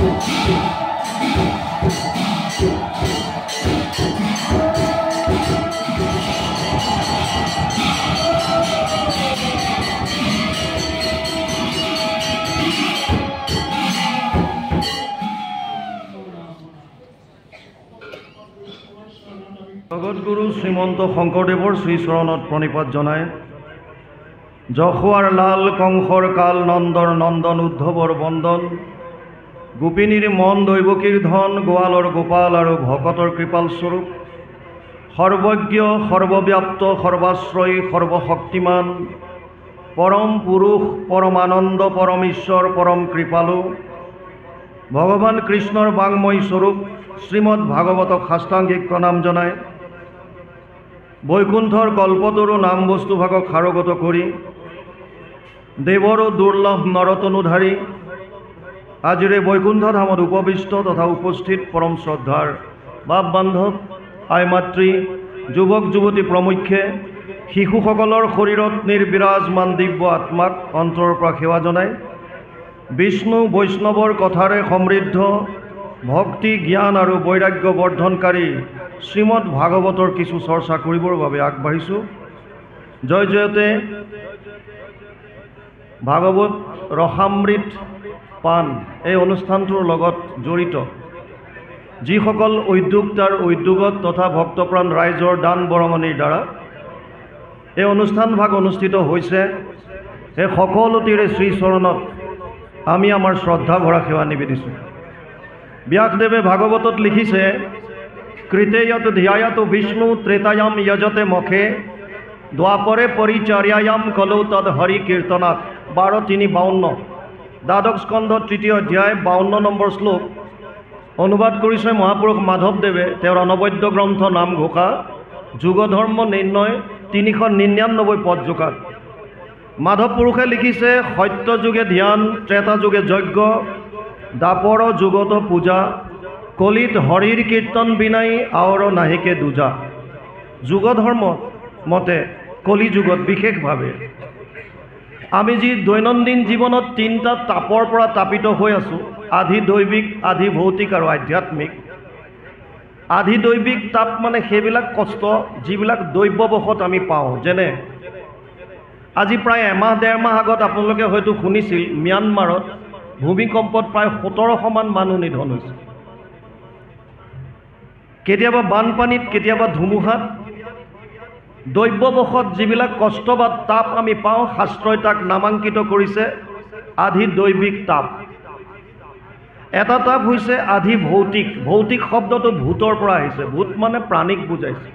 জগতগুৰু শ্ৰীমন্ত শংকৰদেৱৰ শ্ৰীচৰণত প্ৰণিপাত জনায়। যশোৱাৰ লাল কংসৰ কাল নন্দৰ নন্দন উদ্ধৱৰ বন্দন, গোপিনীৰ মন দৈৱকীৰ ধন, গোৱালৰ গোপাল আৰু ভকতৰ কৃপাল স্বৰূপ, সৰ্বজ্ঞ সৰ্বব্যাপ্ত সৰ্বাশ্ৰয়ী সৰ্বশক্তিমান পৰম পুৰুষ পৰমানন্দ পৰম ঈশ্বৰ পৰম কৃপালু ভগৱান কৃষ্ণৰ বাংময় স্বৰূপ শ্ৰীমদ ভাগৱতক সাষ্টাংগিক প্ৰণাম জনায়। বৈকুণ্ঠৰ কল্পতৰু নাম বস্তুভাগক সাৰোগত কৰি দেৱৰো দুৰ্লভ নৰতনুধাৰী আজিৰে বৈকুণ্ঠ ধামত উপবিষ্ট তথা উপস্থিত পৰম শ্ৰদ্ধাৰ বাপ বান্ধৱ আই মাতৃ যুৱক যুৱতী প্ৰমুখ্যে শিশুসকলৰ শৰীৰত নিৰ্বিৰাজমান দিব্য আত্মাক অন্তৰৰ পৰা সেৱা জনায়। বিষ্ণু বৈষ্ণৱৰ কথাৰে সমৃদ্ধ ভক্তি জ্ঞান আৰু বৈৰাগ্য বৰ্ধনকাৰী শ্ৰীমদ ভাগৱতৰ কিছু চৰ্চা কৰিবৰ বাবে আগবাঢ়িছোঁ। জয় জয়তে ভাগৱত ৰসামৃত পান এই অনুষ্ঠানটোৰ লগত জড়িত যিসকল উদ্যোক্তাৰ উদ্যোগত তথা ভক্তপ্ৰাণ ৰাইজৰ দান বৰঙণিৰ দ্বাৰা এই অনুষ্ঠানভাগ অনুষ্ঠিত হৈছে, এই সকলোটিৰে শ্ৰীচৰণত আমি আমাৰ শ্ৰদ্ধা ভৰা সেৱা নিবেদিছোঁ। ব্যাসদেৱে ভাগৱতত লিখিছে, কৃতেয়ত ধ্যায়াত বিষ্ণু ত্ৰেতায়াম যজতে মখে দ্বাপৰে পৰিচৰ্যায়াম কলৌ তদ হৰি কীৰ্তনাত। 12:3-52 দ্বাদশ স্কন্ধ 3য় অধ্যায় 52 নম্বৰ শ্লোক অনুবাদ কৰিছে মহাপুৰুষ মাধৱদেৱে তেওঁৰ অনবদ্য গ্ৰন্থ নামঘোষা যুগধৰ্ম নিৰ্ণয় 399 পদজোকাত। মাধৱ পুৰুষে লিখিছে, সত্য যুগে ধ্যান, ত্ৰেতা যুগে যজ্ঞ, দ্বাপৰ যুগত পূজা, কলিত হৰিৰ কীৰ্তন বিনাই আওৰ নাহিকে দুজা। যুগধৰ্ম মতে কলি যুগত বিশেষভাৱে আমি যি দৈনন্দিন জীৱনত তিনিটা তাপৰ পৰা তাপিত হৈ আছোঁ, আধি দৈবিক, আধি ভৌতিক আৰু আধ্যাত্মিক। আধি দৈবিক তাপ মানে সেইবিলাক কষ্ট যিবিলাক দৈৱবশত আমি পাওঁ। যেনে আজি প্ৰায় এমাহ ডেৰ মাহ আগত আপোনালোকে হয়তো শুনিছিল ম্যানমাৰত ভূমিকম্পত প্ৰায় 1700মান মানুহ নিধন হৈছে। কেতিয়াবা বানপানীত, কেতিয়াবা ধুমুহাত দৈৱবশত যিবিলাক কষ্ট বা তাপ আমি পাওঁ, শাস্ত্ৰই তাক নামাংকিত কৰিছে আধি দৈবিক তাপ। এটা তাপ হৈছে আধি ভৌতিক। ভৌতিক শব্দটো ভূতৰ পৰা আহিছে। ভূত মানে প্ৰাণীক বুজাইছে।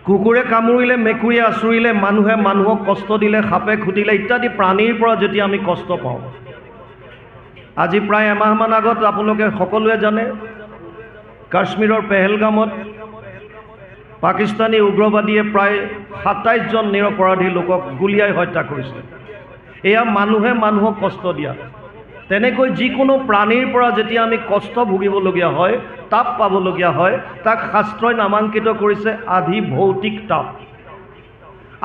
কুকুৰে কামুৰিলে, মেকুৰীয়ে আঁচুৰিলে, মানুহে মানুহক কষ্ট দিলে, সাপে খুটিলে ইত্যাদি প্ৰাণীৰ পৰা যেতিয়া আমি কষ্ট পাওঁ। আজি প্ৰায় এমাহমান আগত আপোনালোকে সকলোৱে জানে কাশ্মীৰৰ পেহেলগামত পাকিস্তানী উগ্ৰবাদীয়ে প্ৰায় 27জন নিৰপৰাধী লোকক গুলীয়াই হত্যা কৰিছে। এয়া মানুহে মানুহক কষ্ট দিয়া। তেনেকৈ যিকোনো প্ৰাণীৰ পৰা যেতিয়া আমি কষ্ট ভুগিবলগীয়া হয়, তাপ পাবলগীয়া হয়, তাক শাস্ত্ৰই নামাংকিত কৰিছে আধি ভৌতিক তাপ।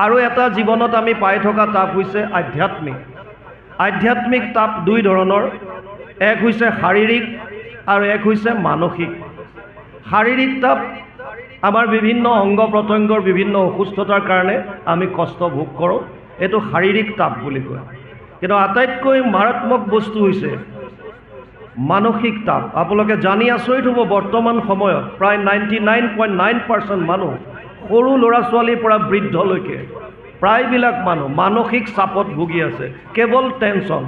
আৰু এটা জীৱনত আমি পাই থকা তাপ হৈছে আধ্যাত্মিক। আধ্যাত্মিক তাপ দুই ধৰণৰ, এক হৈছে শাৰীৰিক আৰু এক হৈছে মানসিক। শাৰীৰিক তাপ আমাৰ বিভিন্ন অংগ প্ৰত্যংগৰ বিভিন্ন অসুস্থতাৰ কাৰণে আমি কষ্ট ভোগ কৰোঁ, এইটো শাৰীৰিক তাপ বুলি কয়। কিন্তু আটাইতকৈ মাৰাত্মক বস্তু হৈছে মানসিক তাপ। আপোনালোকে জানি আচৰিত হ'ব, বৰ্তমান সময়ত প্ৰায় 99.9% মানুহ, সৰু ল'ৰা ছোৱালীৰ পৰা বৃদ্ধলৈকে প্ৰায়বিলাক মানুহ মানসিক চাপত ভুগি আছে। কেৱল টেনশ্যন,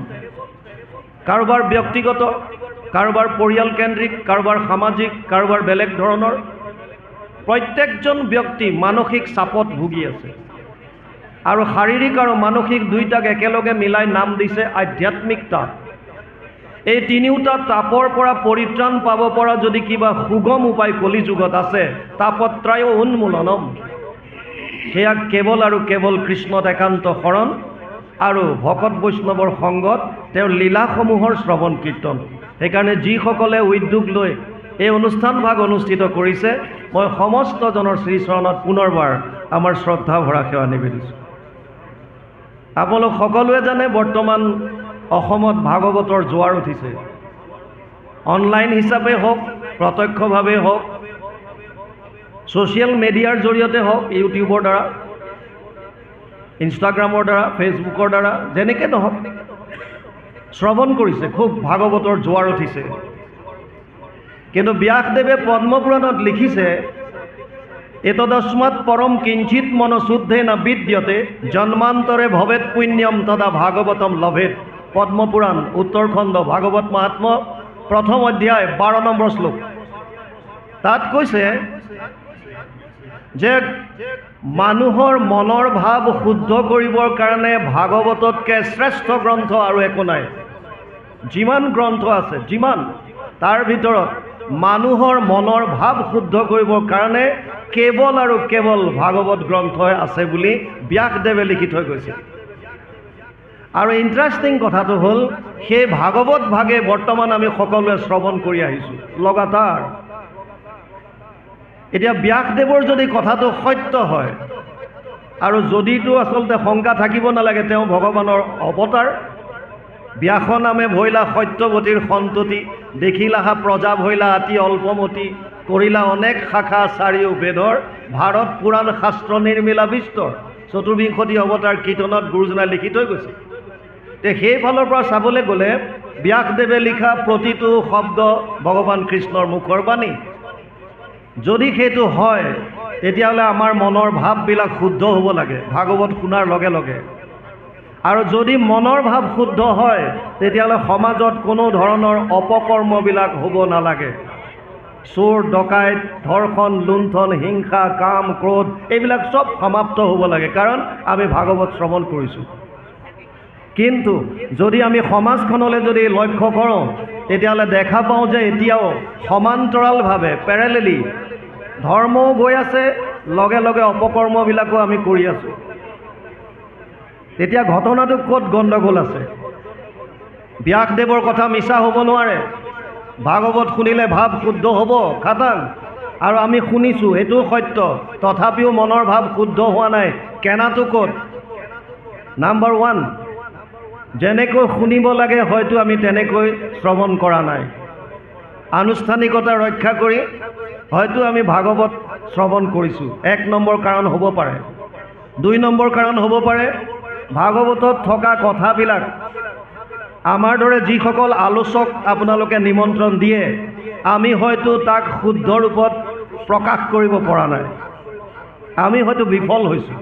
কাৰোবাৰ ব্যক্তিগত, কাৰোবাৰ পৰিয়ালকেন্দ্ৰিক, কাৰোবাৰ সামাজিক, কাৰোবাৰ বেলেগ ধৰণৰ। প্ৰত্যেকজন ব্যক্তি মানসিক চাপত ভুগি আছে। আৰু শাৰীৰিক আৰু মানসিক দুইটাক একেলগে মিলাই নাম দিছে আধ্যাত্মিক তাপ। এই তিনিওটা তাপৰ পৰা পৰিত্ৰাণ পাব পৰা যদি কিবা সুগম উপায় কলিযুগত আছে, তাপত্ৰায় উন্মূলনম, সেয়া কেৱল আৰু কেৱল কৃষ্ণত একান্ত শৰণ আৰু ভকত বৈষ্ণৱৰ সংগত তেওঁৰ লীলাসমূহৰ শ্ৰৱণ কীৰ্তন। সেইকাৰণে যিসকলে উদ্যোগ লৈ এই অনুষ্ঠানভাগ অনুষ্ঠিত কৰিছে, মই সমস্তজনৰ শ্ৰীচৰণত পুনৰবাৰ আমাৰ শ্ৰদ্ধা ভৰা সেৱা নিবেদিছোঁ। আপোনালোক সকলোৱে জানে বৰ্তমান অসমত ভাগৱতৰ জোৱাৰ উঠিছে। অনলাইন হিচাপে হওক প্ৰত্যক্ষভাৱে হওক ছ'চিয়েল মিডিয়াৰ জৰিয়তে হওক ইউটিউবৰ দ্বাৰা ইনষ্টাগ্ৰামৰ দ্বাৰা ফেচবুকৰ দ্বাৰা যেনেকৈ নহওক শ্ৰৱণ কৰিছে খুব ভাগৱতৰ জোৱাৰ উঠিছে কিন্তু ব্যাসদেৱে পদ্মপুৰাণত লিখিছে এতদস্মাৎ পৰম কিঞ্চিত মনশুদ্ধে ন বিদ্যতে জন্মান্তৰে ভৱেৎ পুণ্যম তদা ভাগৱতম লভেৎ পদ্মপুৰাণ উত্তৰখণ্ড ভাগৱত মহাত্ম প্ৰথম অধ্যায় 12 নম্বৰ শ্লোক তাত কৈছে যে মানুহৰ মনৰ ভাৱ শুদ্ধ কৰিবৰ কাৰণে ভাগৱততকৈ শ্ৰেষ্ঠ গ্ৰন্থ আৰু একো নাই যিমান গ্ৰন্থ আছে যিমান তাৰ ভিতৰত মানুহৰ মনৰ ভাৱ শুদ্ধ কৰিবৰ কাৰণে কেৱল আৰু কেৱল ভাগৱত গ্ৰন্থই আছে বুলি ব্যাসদেৱে লিখি থৈ গৈছে আৰু ইণ্টাৰেষ্টিং কথাটো হ'ল সেই ভাগৱত ভাগে বৰ্তমান আমি সকলোৱে শ্ৰৱণ কৰি আহিছোঁ লগাতাৰ এতিয়া ব্যাসদেৱৰ যদি কথাটো সত্য হয় আৰু যদিতো আচলতে শংকা থাকিব নালাগে তেওঁ ভগৱানৰ অৱতাৰ ব্যাস নামে ভৈলা সত্যৱতীৰ সন্ততি দেখিলাহা প্ৰজা ভৈলা অতি অল্পমতি কৰিলা অনেক শাখা চাৰিও বেদৰ ভাৰত পুৰাণ শাস্ত্ৰ নিৰ্মিলা বিস্তৰ চতুৰ্বিংশতি অৱতাৰ কীৰ্তনত গুৰুজনাই লিখি থৈ গৈছে তে সেইফালৰ পৰা চাবলৈ গ'লে ব্যাসদেৱে লিখা প্ৰতিটো শব্দ ভগৱান কৃষ্ণৰ মুখৰ বাণী যদি সেইটো হয় তেতিয়াহ'লে আমাৰ মনৰ ভাৱবিলাক শুদ্ধ হ'ব লাগে ভাগৱত শুনাৰ লগে লগে আৰু যদি মনৰ ভাৱ শুদ্ধ হয় তেতিয়াহ'লে সমাজত কোনো ধৰণৰ অপকৰ্মবিলাক হ'ব নালাগে চোৰ ডকাইত ধৰ্ষণ লুণ্ঠন হিংসা কাম ক্ৰোধ এইবিলাক চব সমাপ্ত হ'ব লাগে কাৰণ আমি ভাগৱত শ্ৰৱণ কৰিছোঁ কিন্তু যদি আমি সমাজখনলৈ যদি লক্ষ্য কৰোঁ তেতিয়াহ'লে দেখা পাওঁ যে এতিয়াও সমান্তৰালভাৱে পেৰেলেলি ধৰ্মও গৈ আছে লগে লগে অপকৰ্মবিলাকো আমি কৰি আছোঁ তেতিয়া ঘটনাটো ক'ত গণ্ডগোল আছে ব্যাসদেৱৰ কথা মিছা হ'ব নোৱাৰে ভাগৱত শুনিলে ভাৱ শুদ্ধ হ'ব খাটাং আৰু আমি শুনিছোঁ এইটোও সত্য তথাপিও মনৰ ভাৱ শুদ্ধ হোৱা নাই কেনাটো ক'ত নাম্বাৰ 1 যেনেকৈ শুনিব লাগে হয়তো আমি তেনেকৈ শ্ৰৱণ কৰা নাই আনুষ্ঠানিকতা ৰক্ষা কৰি হয়তো আমি ভাগৱত শ্ৰৱণ কৰিছোঁ 1 নম্বৰ কাৰণ হ'ব পাৰে 2 নম্বৰ কাৰণ হ'ব পাৰে ভাগৱতত থকা কথাবিলাক আমাৰ দৰে যিসকল আলোচক আপোনালোকে নিমন্ত্ৰণ দিয়ে আমি হয়তো তাক শুদ্ধ ৰূপত প্ৰকাশ কৰিব পৰা নাই আমি হয়তো বিফল হৈছোঁ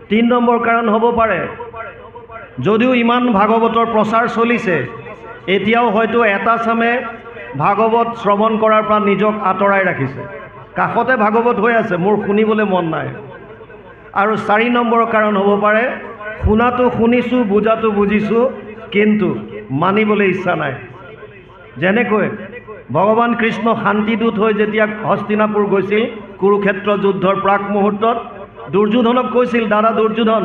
3 নম্বৰ কাৰণ হ'ব পাৰে যদিও ইমান ভাগৱতৰ প্ৰচাৰ চলিছে এতিয়াও হয়তো এটা চামে ভাগৱত শ্ৰৱণ কৰাৰ পৰা নিজক আঁতৰাই ৰাখিছে কাষতে ভাগৱত হৈ আছে মোৰ শুনিবলৈ মন নাই আৰু 4 নম্বৰ কাৰণ হ'ব পাৰে শুনাটো শুনিছোঁ বুজাটো বুজিছোঁ কিন্তু মানিবলৈ ইচ্ছা নাই যেনেকৈ ভগৱান কৃষ্ণ শান্তিদূত হৈ যেতিয়া হস্তিনাপুৰ গৈছিল কুৰুক্ষেত্ৰ যুদ্ধৰ প্ৰাক মুহূৰ্তত দুৰ্যোধনক কৈছিল দাদা দুৰ্যোধন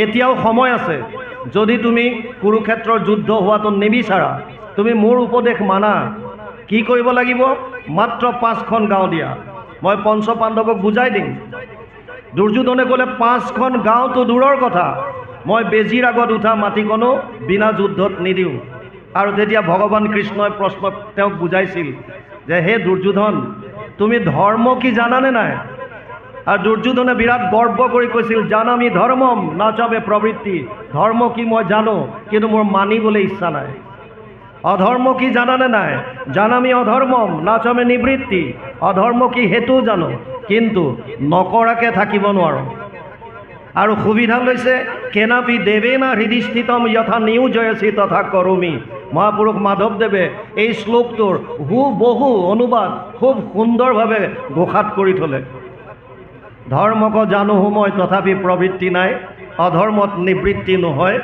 এতিয়াও সময় আছে যদি তুমি কুৰুক্ষেত্ৰৰ যুদ্ধ হোৱাটো নিবিচাৰা তুমি মোৰ উপদেশ মানা কি কৰিব লাগিব মাত্ৰ 5খন গাঁও দিয়া মই পঞ্চ পাণ্ডৱক বুজাই দিম দুৰ্যোধনে ক'লে 5খন গাঁওটো দূৰৰ কথা মই বেজীৰ আগত উঠা মাটিকণো বিনা যুদ্ধত নিদিওঁ আৰু তেতিয়া ভগৱান কৃষ্ণই প্ৰশ্ন তেওঁক বুজাইছিল যে হে দুৰ্যোধন তুমি ধৰ্ম কি জানানে নাই আৰু দুৰ্যোধনে বিৰাট গৰ্ব কৰি কৈছিল জানামি ধৰ্মম নাচাবে প্ৰবৃত্তি ধৰ্ম কি মই জানো কিন্তু মোৰ মানিবলৈ ইচ্ছা নাই অধৰ্ম কি জানানে নাই জানামি অধৰ্মম নাচাবে নিবৃত্তি অধৰ্ম কি হেতু জানো কিন্তু নকৰাকে থাকিব নোৱাৰোঁ আৰু সুবিধা লৈছে কেনাপি দেৱেনা হৃদিস্থিতম যথা নিয়োজয়সী তথা কৰোমি মহাপুৰুষ মাধৱদেৱে এই শ্লোকটোৰ বহু অনুবাদ খুব সুন্দৰভাৱে ঘোষাত কৰি থলে ধৰ্মক জানো মই তথাপি প্ৰবৃত্তি নাই অধৰ্মত নিবৃত্তি নহয়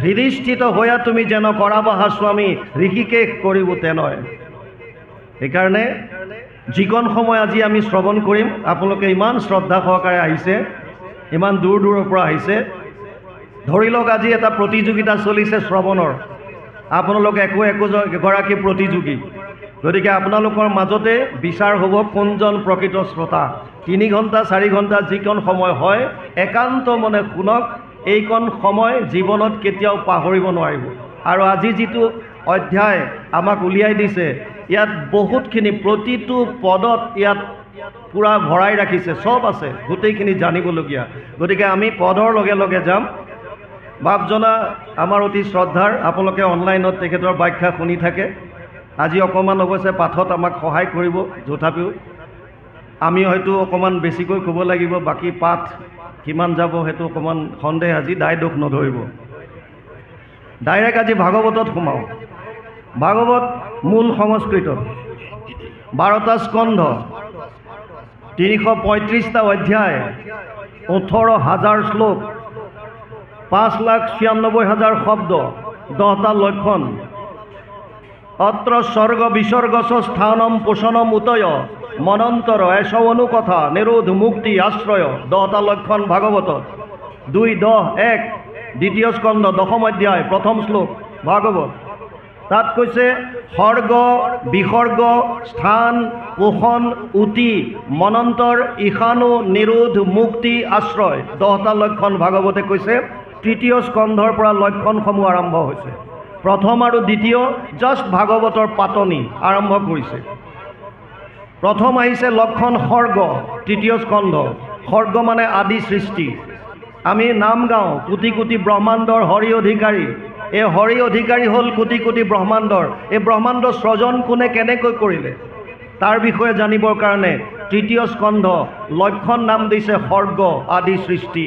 হৃদিস্থিত হোৱা তুমি যেন কৰাবাহা স্বামী ঋষিকেশ কৰিব তেনেয় সেইকাৰণে যিকণ সময় আজি আমি শ্ৰৱণ কৰিম আপোনালোকে ইমান শ্ৰদ্ধা সহকাৰে আহিছে ইমান দূৰ দূৰৰ পৰা আহিছে ধৰি লওক আজি এটা প্ৰতিযোগিতা চলিছে শ্ৰৱণৰ আপোনালোক এগৰাকী প্ৰতিযোগী গতিকে আপোনালোকৰ মাজতে বিচাৰ হ'ব কোনজন প্ৰকৃত শ্ৰোতা 3 ঘণ্টা 4 ঘণ্টা যিকণ সময় হয় একান্ত মনে শুনক এইকণ সময় জীৱনত কেতিয়াও পাহৰিব নোৱাৰিব আৰু আজি যিটো অধ্যায় আমাক উলিয়াই দিছে ইয়াত বহুতখিনি প্ৰতিটো পদত ইয়াত পুৰা ভৰাই ৰাখিছে সব আছে গোটেইখিনি জানিবলগীয়া গতিকে আমি পদৰ লগে লগে যাম বাপজনা আমাৰ অতি শ্ৰদ্ধাৰ আপোনালোকে অনলাইনত তেখেতৰ ব্যাখ্যা শুনি থাকে আজি অকমান অৱশ্যে পাঠত আমাক সহায় কৰিব তথাপিও আমি হয়তো অকমান বেছিকৈ ক'ব লাগিব বাকি পাঠ কিমান যাব হেতু অকমান সন্দেহ আজি দায় দোষ নধৰিব ডাইৰেক্ট আজি ভাগৱতত সোমাও ভাগৱত মূল সংস্কৃতত 12টা স্কন্ধ 335টা অধ্যায় 18,000 শ্লোক 5,96,000 শব্দ 10টা লক্ষণ অত্র স্বর্গ বিসর্গস স্থানম পোষণম উতয় মনন্তর এসব অনুকথা নিরোধ মুক্তি আশ্রয় 10টা লক্ষণ ভাগৱত 2:10:1 দ্বিতীয় স্কন্ধ 10ম অধ্যায় প্ৰথম শ্লোক ভাগৱত তাত কৈছে স্বৰ্গ বিসৰ্গ স্থান পোষণ উতি মনন্তৰ ঈশানু নিৰোধ মুক্তি আশ্ৰয় 10টা লক্ষণ ভাগৱতে কৈছে তৃতীয় স্কন্ধৰ পৰা লক্ষণসমূহ আৰম্ভ হৈছে প্ৰথম আৰু দ্বিতীয় জাষ্ট ভাগৱতৰ পাতনি আৰম্ভ কৰিছে প্ৰথম আহিছে লক্ষণ স্বৰ্গ তৃতীয় স্কন্ধ স্বৰ্গ মানে আদি সৃষ্টি আমি নাম গাওঁ কোটি কোটি ব্ৰহ্মাণ্ডৰ হৰি অধিকাৰী এই হৰি অধিকাৰী হ'ল কোটি কোটি ব্ৰহ্মাণ্ডৰ এই ব্ৰহ্মাণ্ড সৃজন কোনে কেনেকৈ কৰিলে তাৰ বিষয়ে জানিবৰ কাৰণে তৃতীয় স্কন্ধ লক্ষণ নাম দিছে স্বৰ্গ আদি সৃষ্টি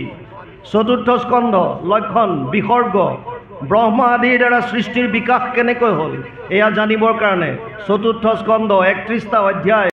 চতুৰ্থ স্কন্ধ লক্ষণ বিসৰ্গ ব্ৰহ্মা আদিৰ দ্বাৰা সৃষ্টিৰ বিকাশ কেনেকৈ হ'ল এয়া জানিবৰ কাৰণে চতুৰ্থ স্কন্ধ 31টা অধ্যায়